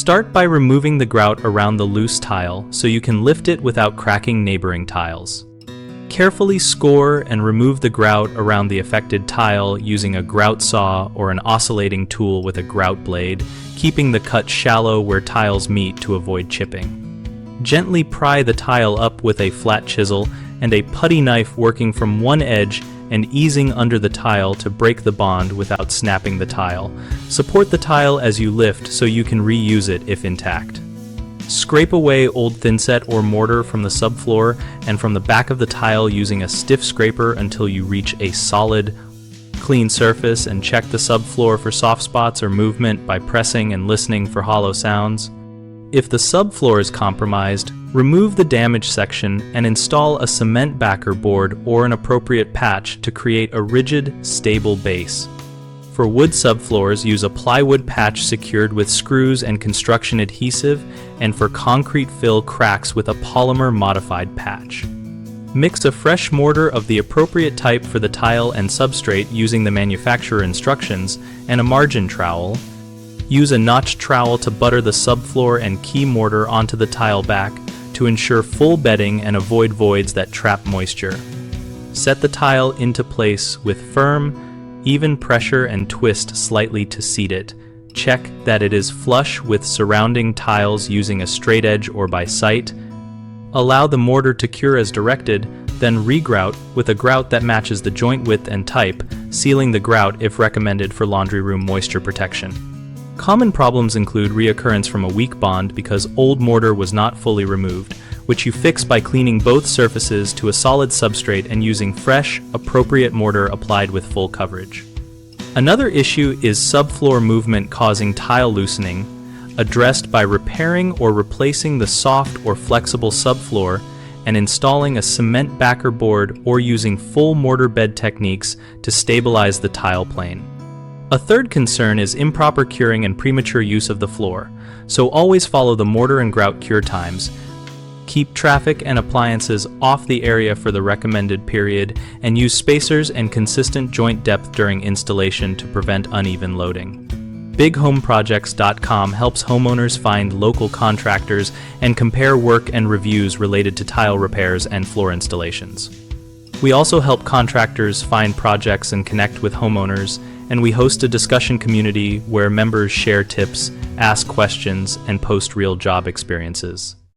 Start by removing the grout around the loose tile so you can lift it without cracking neighboring tiles. Carefully score and remove the grout around the affected tile using a grout saw or an oscillating tool with a grout blade, keeping the cut shallow where tiles meet to avoid chipping. Gently pry the tile up with a flat chisel and a putty knife working from one edge and easing under the tile to break the bond without snapping the tile. Support the tile as you lift so you can reuse it if intact. Scrape away old thinset or mortar from the subfloor and from the back of the tile using a stiff scraper until you reach a solid, clean surface, and check the subfloor for soft spots or movement by pressing and listening for hollow sounds. If the subfloor is compromised, remove the damaged section and install a cement backer board or an appropriate patch to create a rigid, stable base. For wood subfloors, use a plywood patch secured with screws and construction adhesive, and for concrete fill cracks with a polymer-modified patch. Mix a fresh mortar of the appropriate type for the tile and substrate using the manufacturer instructions and a margin trowel. Use a notched trowel to butter the subfloor and key mortar onto the tile back to ensure full bedding and avoid voids that trap moisture. Set the tile into place with firm, even pressure and twist slightly to seat it. Check that it is flush with surrounding tiles using a straight edge or by sight. Allow the mortar to cure as directed, then regrout with a grout that matches the joint width and type, sealing the grout if recommended for laundry room moisture protection. Common problems include reoccurrence from a weak bond because old mortar was not fully removed, which you fix by cleaning both surfaces to a solid substrate and using fresh, appropriate mortar applied with full coverage. Another issue is subfloor movement causing tile loosening, addressed by repairing or replacing the soft or flexible subfloor and installing a cement backer board or using full mortar bed techniques to stabilize the tile plane. A third concern is improper curing and premature use of the floor, so always follow the mortar and grout cure times. Keep traffic and appliances off the area for the recommended period, and use spacers and consistent joint depth during installation to prevent uneven loading. BigHomeProjects.com helps homeowners find local contractors and compare work and reviews related to tile repairs and floor installations. We also help contractors find projects and connect with homeowners, and we host a discussion community where members share tips, ask questions, and post real job experiences.